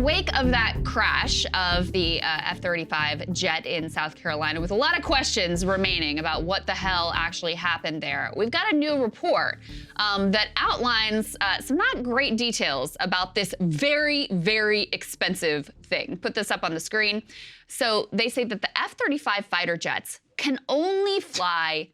wake of that crash of the F-35 jet in South Carolina, with a lot of questions remaining about what the hell actually happened there, we've got a new report that outlines some not great details about this very, very expensive thing. Put this up on the screen. So they say that the F-35 fighter jets can only fly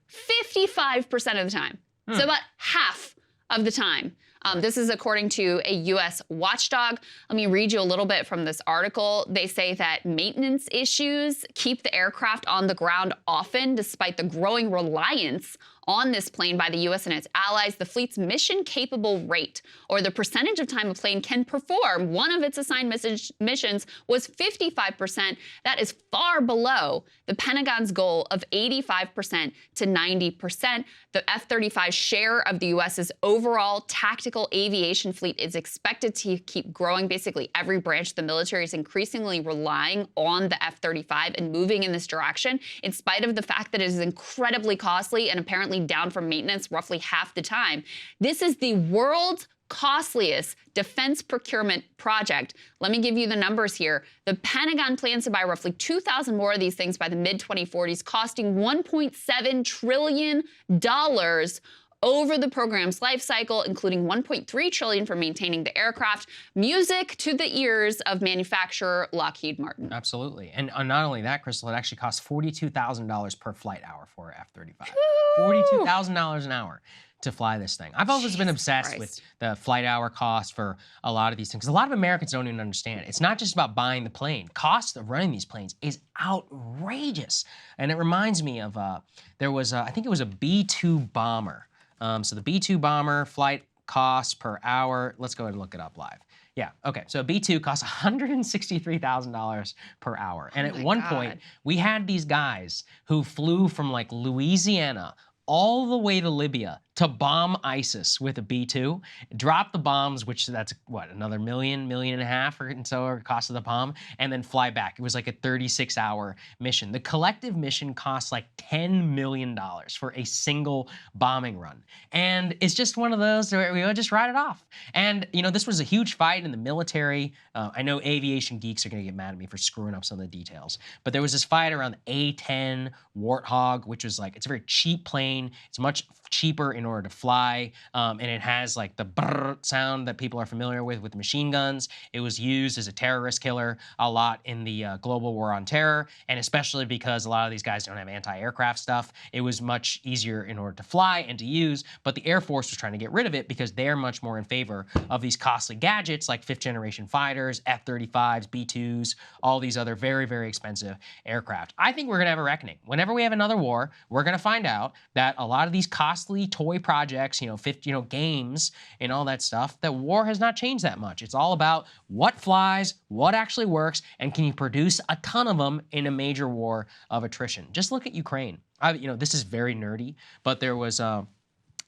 55% of the time. So about half of the time. This is according to a U.S. watchdog. Let me read you a little bit from this article. They say that maintenance issues keep the aircraft on the ground often, despite the growing reliance on this plane by the U.S. and its allies. The fleet's mission-capable rate, or the percentage of time a plane can perform one of its assigned missions, was 55%. That is far below the Pentagon's goal of 85% to 90%. The F-35 share of the U.S.'s overall tactical aviation fleet is expected to keep growing. Basically, every branch of the military is increasingly relying on the F-35 and moving in this direction, in spite of the fact that it is incredibly costly and apparently down for maintenance roughly half the time. This is the world's costliest defense procurement project. Let me give you the numbers here. The Pentagon plans to buy roughly 2,000 more of these things by the mid-2040s, costing $1.7 trillion over the program's life cycle, including $1.3 trillion for maintaining the aircraft. Music to the ears of manufacturer Lockheed Martin. Absolutely. And not only that, Crystal, it actually costs $42,000 per flight hour for F-35. $42,000 an hour to fly this thing. I've always been obsessed with the flight hour cost for a lot of these things. A lot of Americans don't even understand. It's not just about buying the plane. Cost of running these planes is outrageous. And it reminds me of, there was, I think it was a B-2 bomber. So the B-2 bomber flight cost per hour, let's go ahead and look it up live. Yeah, okay, so a B-2 costs $163,000 per hour. And at one point, we had these guys who flew from like Louisiana all the way to Libya to bomb ISIS with a B-2, drop the bombs, which that's, what, another $1.5 million or so cost of the bomb, and then fly back. It was like a 36-hour mission. The collective mission costs like $10 million for a single bombing run. And it's just one of those where we just write it off. And, you know, this was a huge fight in the military. I know aviation geeks are going to get mad at me for screwing up some of the details, but there was this fight around the A-10 Warthog, which was like, it's a very cheap plane. It's much cheaper in order to fly, and it has like the brrr sound that people are familiar with machine guns. It was used as a terrorist killer a lot in the global war on terror, and especially because a lot of these guys don't have anti-aircraft stuff, it was much easier in order to fly and to use, but the Air Force was trying to get rid of it because they're much more in favor of these costly gadgets like fifth-generation fighters, F-35s, B-2s, all these other very, very expensive aircraft. I think we're going to have a reckoning. Whenever we have another war, we're going to find out that a lot of these costly toy projects, games and all that stuff, that war has not changed that much. It's all about what flies, what actually works, and can you produce a ton of them in a major war of attrition. Just look at Ukraine. This is very nerdy, but there was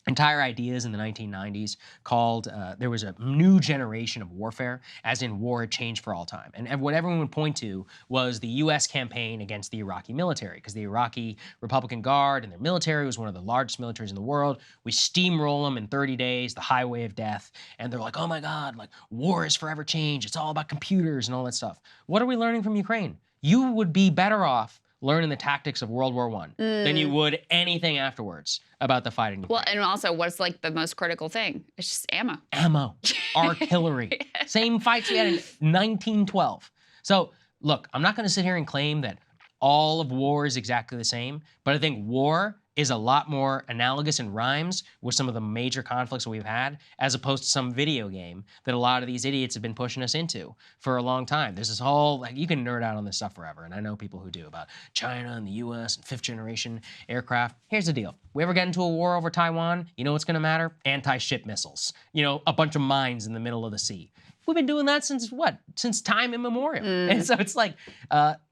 entire ideas in the 1990s called, there was a new generation of warfare, as in war had changed for all time. And what everyone would point to was the US campaign against the Iraqi military, because the Iraqi Republican Guard and their military was one of the largest militaries in the world. We steamroll them in 30 days, the highway of death, and they're like, oh my God, like war is forever changed. It's all about computers and all that stuff. What are we learning from Ukraine? You would be better off learning the tactics of World War I than you would anything afterwards about the fighting. Well, and also, what's like the most critical thing? It's just ammo. Ammo, artillery. Same fights we had in 1912. So, look, I'm not going to sit here and claim that all of war is exactly the same, but I think war is a lot more analogous in rhymes with some of the major conflicts that we've had, as opposed to some video game that a lot of these idiots have been pushing us into for a long time. There's this whole, like, you can nerd out on this stuff forever, and I know people who do, about China and the US and fifth-generation aircraft. Here's the deal. We ever get into a war over Taiwan, you know what's gonna matter? Anti-ship missiles. A bunch of mines in the middle of the sea. We've been doing that since what? Since time immemorial. And so it's like,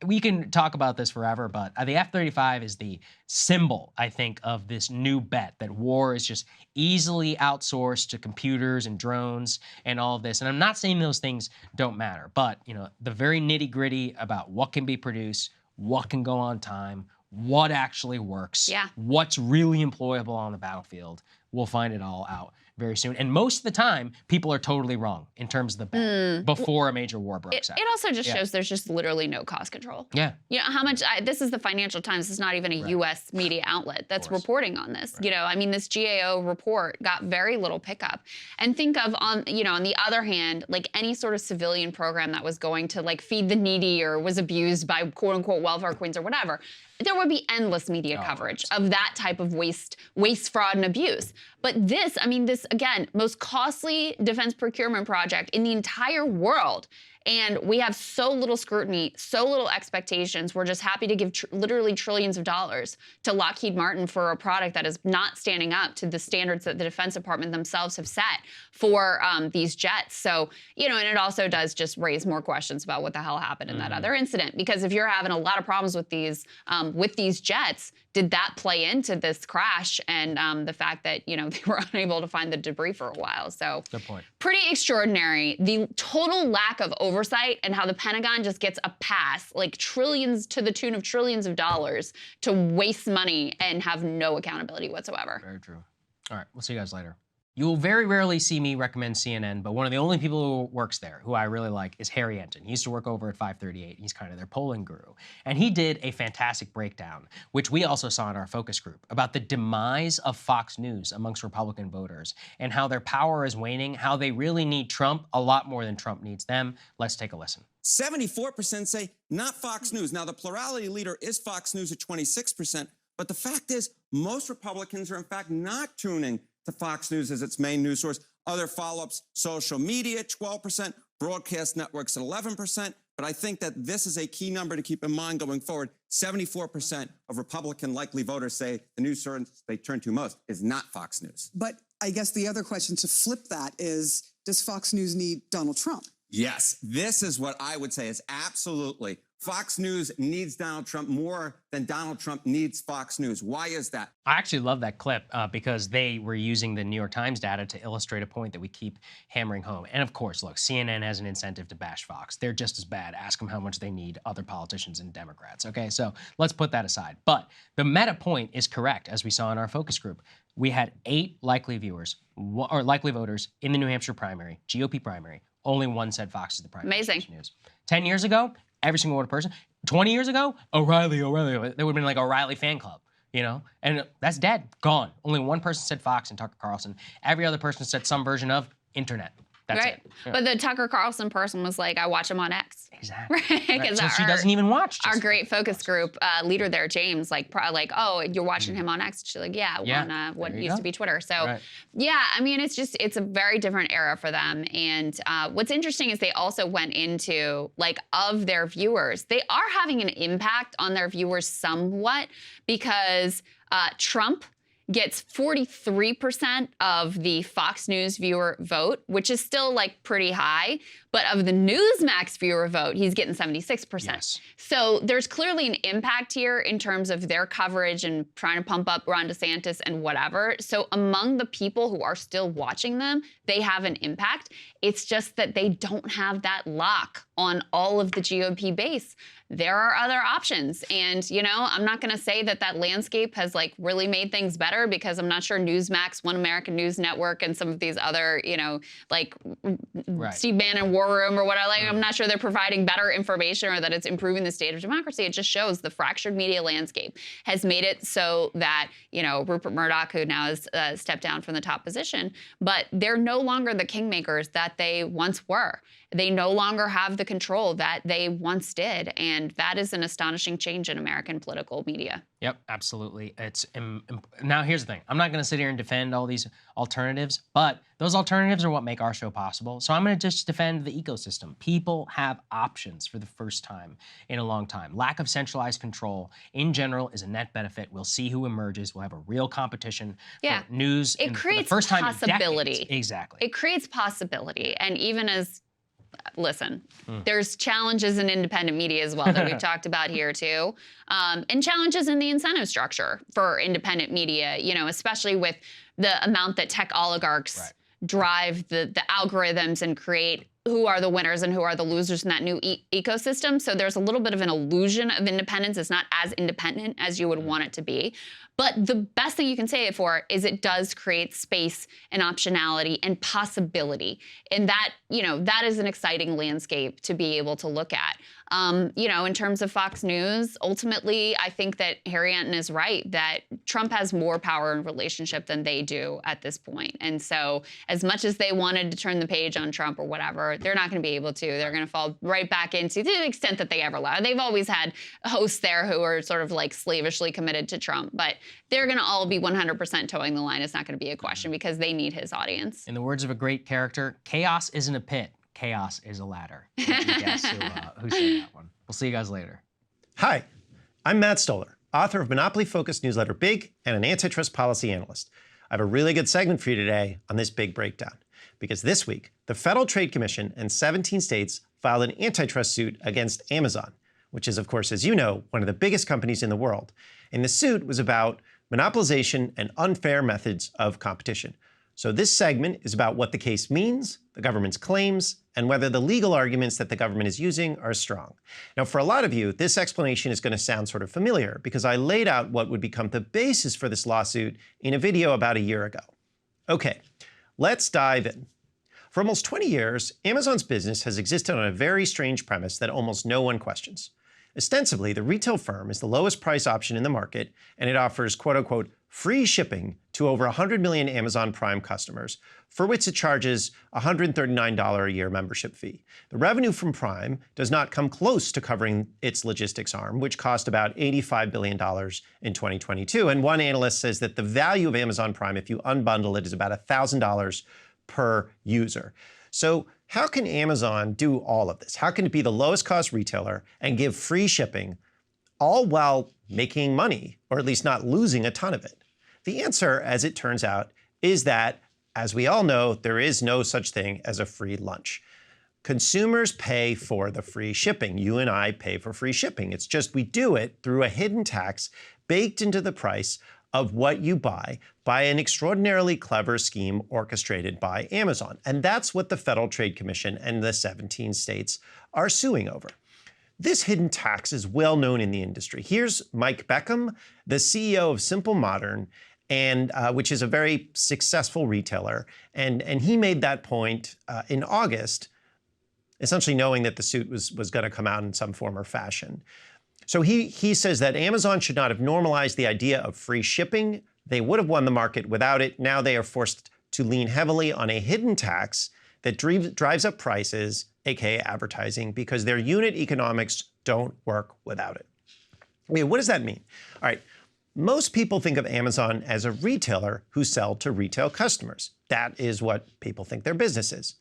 we can talk about this forever, but the F-35 is the symbol, I think, of this new bet that war is just easily outsourced to computers and drones and all of this. And I'm not saying those things don't matter, but the very nitty-gritty about what can be produced, what can go on time, what actually works, what's really employable on the battlefield, we'll find it all out very soon. And most of the time, people are totally wrong in terms of the bet before a major war breaks out. It also just shows there's just literally no cost control. Yeah. You know, how much, this is the Financial Times, it's not even a U.S. media outlet that's reporting on this. You know, I mean, this GAO report got very little pickup. And think of, on the other hand, like any sort of civilian program that was going to like feed the needy or was abused by quote unquote welfare queens or whatever, there would be endless media coverage of that type of waste, fraud, and abuse. But this, I mean, this, again, most costly defense procurement project in the entire world. And we have so little scrutiny, so little expectations. We're just happy to give literally trillions of dollars to Lockheed Martin for a product that is not standing up to the standards that the Defense Department themselves have set for these jets. So, you know, and it also does just raise more questions about what the hell happened in that other incident. Because if you're having a lot of problems with these jets, did that play into this crash and the fact that, you know, they were unable to find the debris for a while? So, good point. Pretty extraordinary. The total lack of oversight and how the Pentagon just gets a pass, like trillions, to the tune of trillions of dollars, to waste money and have no accountability whatsoever. Very true. All right, we'll see you guys later. You will very rarely see me recommend CNN, but one of the only people who works there, who I really like, is Harry Enton. He used to work over at 538. He's kind of their polling guru. And he did a fantastic breakdown, which we also saw in our focus group, about the demise of Fox News amongst Republican voters and how their power is waning, how they really need Trump a lot more than Trump needs them. Let's take a listen. 74% say not Fox News. Now, the plurality leader is Fox News at 26%, but the fact is most Republicans are, in fact, not tuning to Fox News as its main news source. Other follow-ups, social media, 12%, broadcast networks at 11%. But I think that this is a key number to keep in mind going forward. 74% of Republican likely voters say the news source they turn to most is not Fox News. But I guess the other question to flip that is, does Fox News need Donald Trump? Yes, this is what I would say is absolutely. Fox News needs Donald Trump more than Donald Trump needs Fox News. Why is that? I actually love that clip because they were using the New York Times data to illustrate a point that we keep hammering home. And of course, look, CNN has an incentive to bash Fox. They're just as bad. Ask them how much they need other politicians and Democrats. Okay, so let's put that aside. But the meta point is correct, as we saw in our focus group. We had 8 likely viewers or likely voters in the New Hampshire primary, GOP primary. Only one said Fox is the primary. Amazing. News. 10 years ago, every single one person. 20 years ago, O'Reilly. There would have been like O'Reilly fan club, you know? And that's dead, gone. Only one person said Fox and Tucker Carlson. Every other person said some version of internet. That's right. it. Yeah. But the Tucker Carlson person was like, I watch him on X. Exactly. Right? So she doesn't even watch. Our great focus group leader there, James, like, oh, you're watching him on X? She's like, yeah, on what used to be Twitter. So, yeah, I mean, it's a very different era for them. And what's interesting is they also went into, like, of their viewers, they are having an impact on their viewers somewhat because Trump gets 43% of the Fox News viewer vote, which is still like pretty high. But of the Newsmax viewer vote, he's getting 76%. Yes. So there's clearly an impact here in terms of their coverage and trying to pump up Ron DeSantis and whatever. So among the people who are still watching them, they have an impact. It's just that they don't have that lock on all of the GOP base. There are other options. And, you know, I'm not going to say that that landscape has like really made things better because I'm not sure Newsmax, One American News Network, and some of these other, you know, like Steve Bannon War Room or whatever, like, I'm not sure they're providing better information or that it's improving the state of democracy. It just shows the fractured media landscape has made it so that, you know, Rupert Murdoch, who now has stepped down from the top position, but they're no longer the kingmakers that they once were. They no longer have the control that they once did. And that is an astonishing change in American political media. Yep, absolutely. It's now here's the thing. I'm not going to sit here and defend all these alternatives, but those alternatives are what make our show possible. So I'm going to just defend the ecosystem. People have options for the first time in a long time. Lack of centralized control in general is a net benefit. We'll see who emerges. We'll have a real competition for news. It creates for the first time possibility. In decades. Exactly. It creates possibility. And even as listen, there's challenges in independent media as well that we've talked about here too, and challenges in the incentive structure for independent media, you know, especially with the amount that tech oligarchs drive the algorithms and create who are the winners and who are the losers in that new ecosystem. So there's a little bit of an illusion of independence. It's not as independent as you would want it to be. But the best thing you can say it for is it does create space and optionality and possibility. And that, that is an exciting landscape to be able to look at. In terms of Fox News, ultimately, I think that Harry Anton is right that Trump has more power in relationship than they do at this point. And so as much as they wanted to turn the page on Trump or whatever, they're not going to be able to. They're going to fall right back into, to the extent that they ever allow. They've always had hosts there who are sort of like slavishly committed to Trump, but they're going to all be 100% towing the line. It's not going to be a question because they need his audience. In the words of a great character, chaos isn't a pit. Chaos is a ladder. Guess who said that one? We'll see you guys later. Hi, I'm Matt Stoller, author of Monopoly-focused newsletter Big and an antitrust policy analyst. I have a really good segment for you today on this big breakdown, because this week, the Federal Trade Commission and 17 states filed an antitrust suit against Amazon, which is, of course, as you know, one of the biggest companies in the world. And the suit was about monopolization and unfair methods of competition. So this segment is about what the case means, the government's claims, and whether the legal arguments that the government is using are strong. Now, for a lot of you, this explanation is going to sound sort of familiar because I laid out what would become the basis for this lawsuit in a video about a year ago. Okay, let's dive in. For almost 20 years, Amazon's business has existed on a very strange premise that almost no one questions. Ostensibly, the retail firm is the lowest price option in the market, and it offers quote-unquote free shipping to over 100 million Amazon Prime customers, for which it charges a $139 a year membership fee. The revenue from Prime does not come close to covering its logistics arm, which cost about $85 billion in 2022. And one analyst says that the value of Amazon Prime, if you unbundle it, is about $1,000 per user. So how can Amazon do all of this? How can it be the lowest cost retailer and give free shipping, all while making money, or at least not losing a ton of it? The answer, as it turns out, is that, as we all know, there is no such thing as a free lunch. Consumers pay for the free shipping. You and I pay for free shipping. It's just we do it through a hidden tax baked into the price of what you buy by an extraordinarily clever scheme orchestrated by Amazon. And that's what the Federal Trade Commission and the 17 states are suing over. This hidden tax is well known in the industry. Here's Mike Beckham, the CEO of Simple Modern, and which is a very successful retailer. And he made that point in August, essentially knowing that the suit was going to come out in some form or fashion. So he says that Amazon should not have normalized the idea of free shipping. They would have won the market without it. Now they are forced to lean heavily on a hidden tax that drives up prices, aka advertising, because their unit economics don't work without it. Okay, what does that mean? All right, most people think of Amazon as a retailer who sell to retail customers. That is what people think their business is.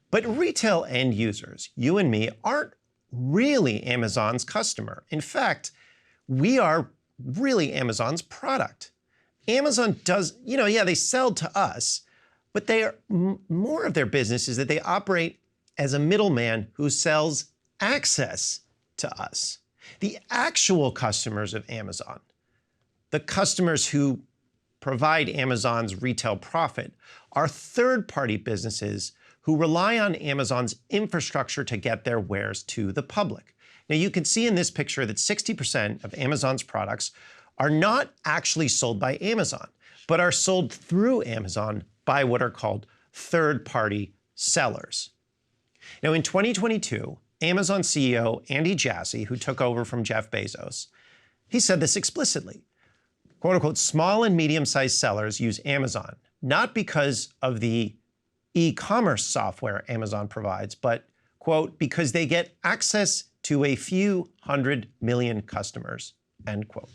But retail end users, you and me, aren't really Amazon's customer. In fact, we are really Amazon's product. Amazon does, they sell to us, but they are more of their business is that they operate as a middleman who sells access to us. The actual customers of Amazon, the customers who provide Amazon's retail profit, are third-party businesses who rely on Amazon's infrastructure to get their wares to the public. Now, you can see in this picture that 60% of Amazon's products are not actually sold by Amazon, but are sold through Amazon by what are called third-party sellers. Now, in 2022, Amazon CEO Andy Jassy, who took over from Jeff Bezos, he said this explicitly. Quote unquote, small and medium-sized sellers use Amazon, not because of the e-commerce software Amazon provides, but, quote, because they get access to a few 100 million customers, end quote.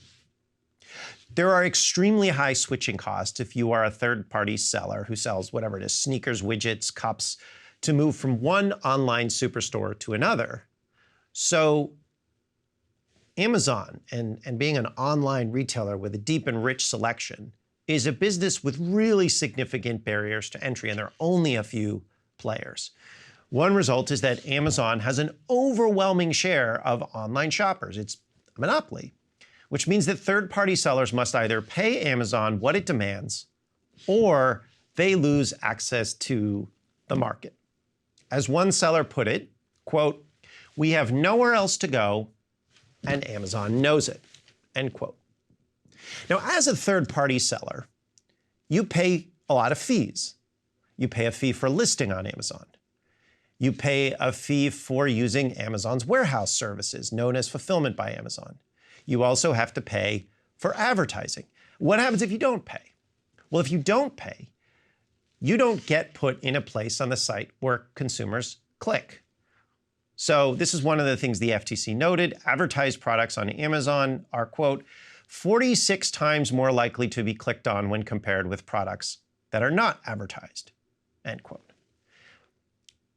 There are extremely high switching costs if you are a third-party seller who sells whatever it is, sneakers, widgets, cups, to move from one online superstore to another. So Amazon and being an online retailer with a deep and rich selection is a business with really significant barriers to entry, and there are only a few players. One result is that Amazon has an overwhelming share of online shoppers. It's a monopoly, which means that third-party sellers must either pay Amazon what it demands, or they lose access to the market. As one seller put it, quote, "We have nowhere else to go, and Amazon knows it," end quote. Now, as a third-party seller, you pay a lot of fees. You pay a fee for listing on Amazon. You pay a fee for using Amazon's warehouse services, known as Fulfillment by Amazon. You also have to pay for advertising. What happens if you don't pay? Well, if you don't pay, you don't get put in a place on the site where consumers click. So this is one of the things the FTC noted. Advertised products on Amazon are, quote, 46 times more likely to be clicked on when compared with products that are not advertised, end quote.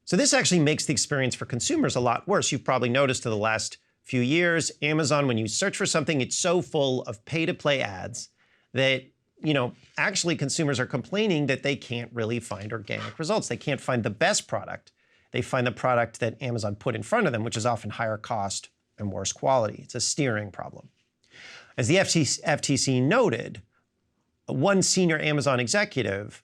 So this actually makes the experience for consumers a lot worse. You've probably noticed in the last few years, Amazon, when you search for something, it's so full of pay-to-play ads that, actually consumers are complaining that they can't really find organic results. They can't find the best product. They find the product that Amazon put in front of them, which is often higher cost and worse quality. It's a steering problem. As the FTC noted, one senior Amazon executive,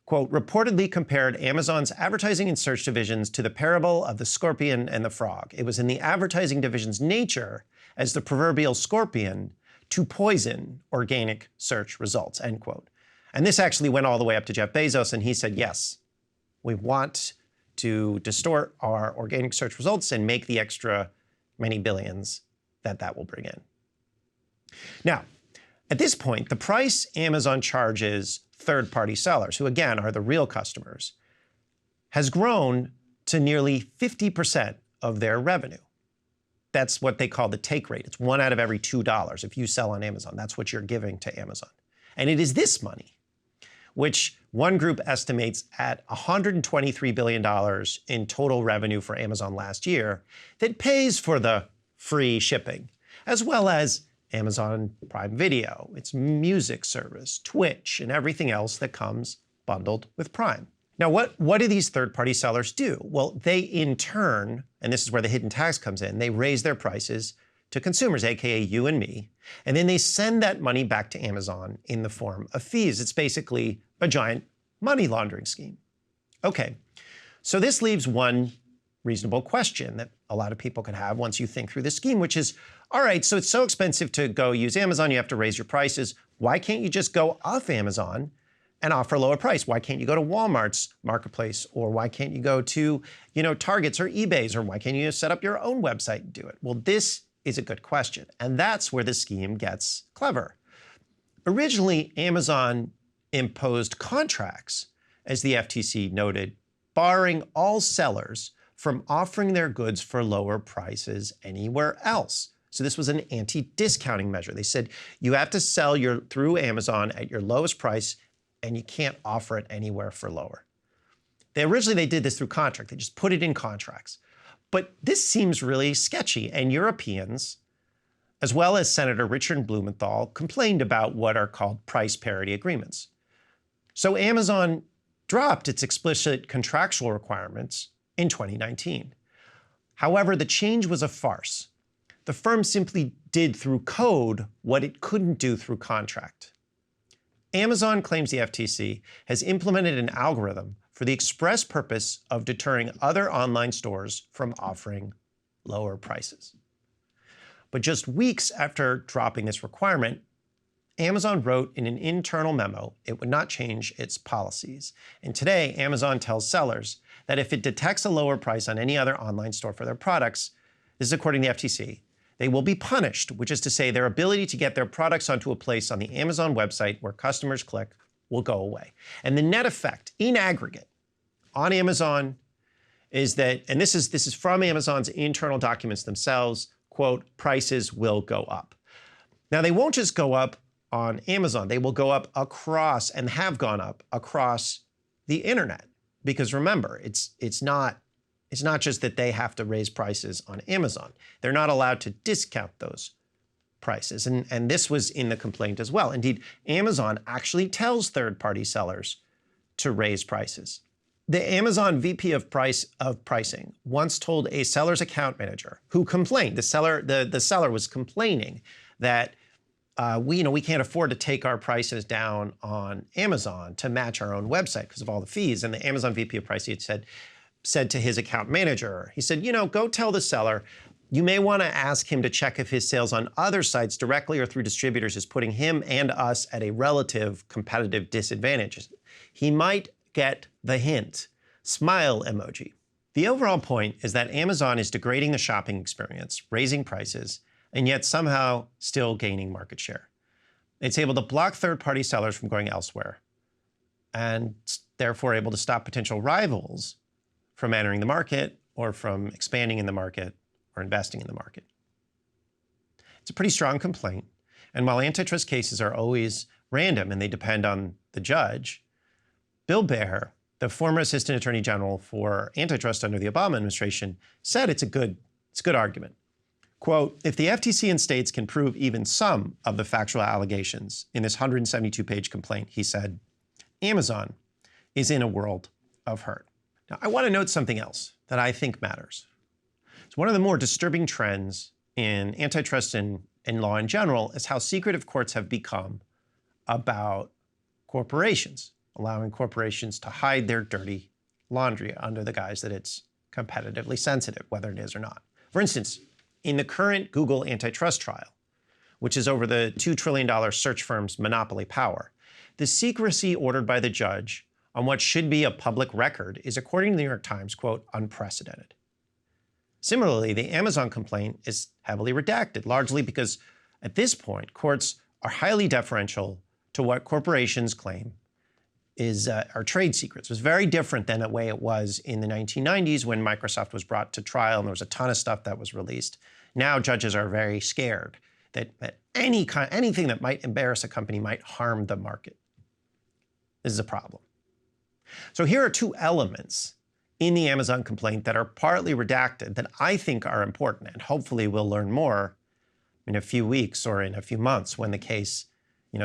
quote, reportedly compared Amazon's advertising and search divisions to the parable of the scorpion and the frog. It was in the advertising division's nature as the proverbial scorpion to poison organic search results, end quote. And this actually went all the way up to Jeff Bezos, and he said, yes, we want to distort our organic search results and make the extra many billions that will bring in. Now, at this point, the price Amazon charges third-party sellers, who again are the real customers, has grown to nearly 50% of their revenue. That's what they call the take rate. It's 1 out of every $2. If you sell on Amazon, that's what you're giving to Amazon. And it is this money, which one group estimates at $123 billion in total revenue for Amazon last year, that pays for the free shipping, as well as Amazon Prime Video, its music service, Twitch, and everything else that comes bundled with Prime. Now, what do these third-party sellers do? Well, they in turn, and this is where the hidden tax comes in, they raise their prices to consumers, aka you and me, and then they send that money back to Amazon in the form of fees. It's basically a giant money laundering scheme. Okay, so this leaves one reasonable question that a lot of people could have once you think through the scheme, which is, all right, so it's so expensive to go use Amazon, you have to raise your prices. Why can't you just go off Amazon and offer a lower price? Why can't you go to Walmart's marketplace? Or why can't you go to, Target's or eBay's? Or why can't you set up your own website and do it? Well, this is a good question. And that's where the scheme gets clever. Originally, Amazon imposed contracts, as the FTC noted, barring all sellers from offering their goods for lower prices anywhere else. So this was an anti-discounting measure. They said you have to sell through Amazon at your lowest price, and you can't offer it anywhere for lower. Originally they did this through contract. They just put it in contracts. But this seems really sketchy, and Europeans, as well as Senator Richard Blumenthal, complained about what are called price parity agreements. So Amazon dropped its explicit contractual requirements in 2019. However, the change was a farce. The firm simply did through code what it couldn't do through contract. Amazon claims the FTC has implemented an algorithm for the express purpose of deterring other online stores from offering lower prices. But just weeks after dropping this requirement, Amazon wrote in an internal memo it would not change its policies. And today, Amazon tells sellers that if it detects a lower price on any other online store for their products, this is according to the FTC, they will be punished, which is to say their ability to get their products onto a place on the Amazon website where customers click will go away. And the net effect in aggregate on Amazon is that, and this is from Amazon's internal documents themselves, quote, prices will go up. Now, they won't just go up on Amazon. They will go up across, and have gone up across the internet. Because remember, it's not just that they have to raise prices on Amazon. They're not allowed to discount those prices. And this was in the complaint as well. Indeed, Amazon actually tells third-party sellers to raise prices. The Amazon VP of pricing once told a seller's account manager who complained, the seller was complaining that we can't afford to take our prices down on Amazon to match our own website because of all the fees. And the Amazon VP of pricing had said, said to his account manager, he said, go tell the seller, you may want to ask him to check if his sales on other sites directly or through distributors is putting him and us at a relative competitive disadvantage. He might get the hint. Smile emoji. The overall point is that Amazon is degrading the shopping experience, raising prices, and yet somehow still gaining market share. It's able to block third-party sellers from going elsewhere, and therefore able to stop potential rivals from entering the market or from expanding in the market or investing in the market. It's a pretty strong complaint, and while antitrust cases are always random and they depend on the judge, Bill Baer, the former Assistant Attorney General for antitrust under the Obama administration, said it's a good argument. Quote, if the FTC and states can prove even some of the factual allegations in this 172-page complaint, he said, Amazon is in a world of hurt. Now, I want to note something else that I think matters. It's one of the more disturbing trends in antitrust and law in general is how secretive courts have become about corporations, allowing corporations to hide their dirty laundry under the guise that it's competitively sensitive, whether it is or not. For instance, in the current Google antitrust trial, which is over the $2 trillion search firm's monopoly power, the secrecy ordered by the judge on what should be a public record is, according to the New York Times, quote, unprecedented. Similarly, the Amazon complaint is heavily redacted, largely because at this point, courts are highly deferential to what corporations claim are trade secrets. It was very different than the way it was in the 1990s when Microsoft was brought to trial and there was a ton of stuff that was released. Now judges are very scared that anything that might embarrass a company might harm the market. This is a problem. So here are two elements in the Amazon complaint that are partly redacted that I think are important, and hopefully we'll learn more in a few weeks or in a few months when the case,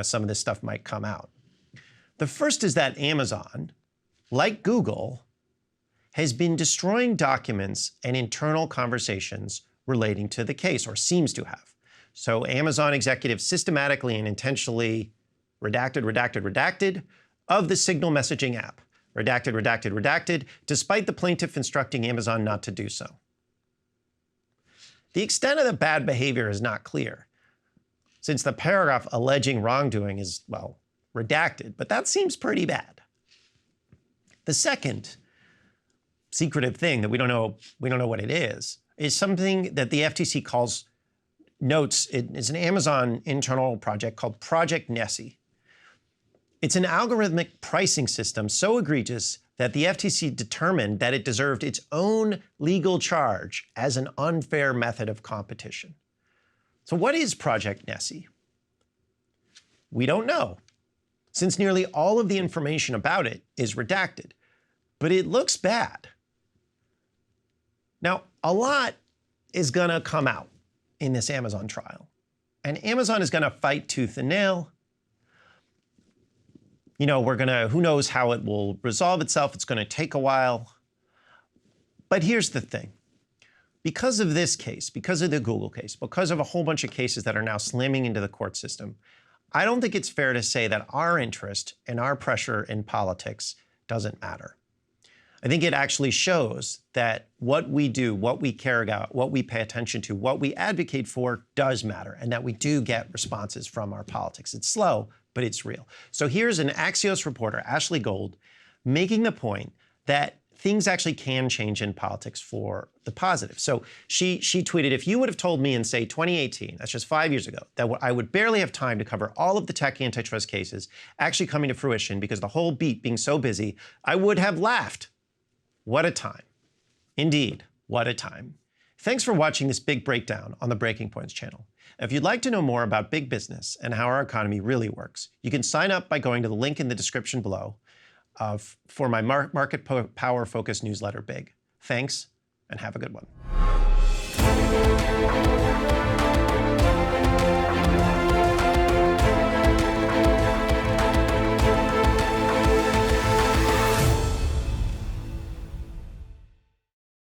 some of this stuff might come out. The first is that Amazon, like Google, has been destroying documents and internal conversations relating to the case, or seems to have. So Amazon executives systematically and intentionally redacted of the Signal messaging app. Redacted, despite the plaintiff instructing Amazon not to do so. The extent of the bad behavior is not clear, since the paragraph alleging wrongdoing is, well, redacted, but that seems pretty bad. The second secretive thing that we don't know what it is something that the FTC calls notes. It is an Amazon internal project called Project Nessie. It's an algorithmic pricing system so egregious that the FTC determined that it deserved its own legal charge as an unfair method of competition. So what is Project Nessie? We don't know, since nearly all of the information about it is redacted, but it looks bad. Now, a lot is gonna come out in this Amazon trial, and Amazon is gonna fight tooth and nail. Who knows how it will resolve itself. It's gonna take a while. But here's the thing. Because of this case, because of the Google case, because of a whole bunch of cases that are now slamming into the court system, I don't think it's fair to say that our interest and our pressure in politics doesn't matter. I think it actually shows that what we do, what we care about, what we pay attention to, what we advocate for does matter, and that we do get responses from our politics. It's slow, but it's real. So here's an Axios reporter, Ashley Gold, making the point that things actually can change in politics for the positive. So she tweeted, if you would have told me in, say, 2018, that's just 5 years ago, that I would barely have time to cover all of the tech antitrust cases actually coming to fruition because the whole beat being so busy, I would have laughed. What a time. Indeed, what a time. Thanks for watching this big breakdown on the Breaking Points channel. If you'd like to know more about big business and how our economy really works, you can sign up by going to the link in the description below for my market power focused newsletter, Big. Thanks, and have a good one.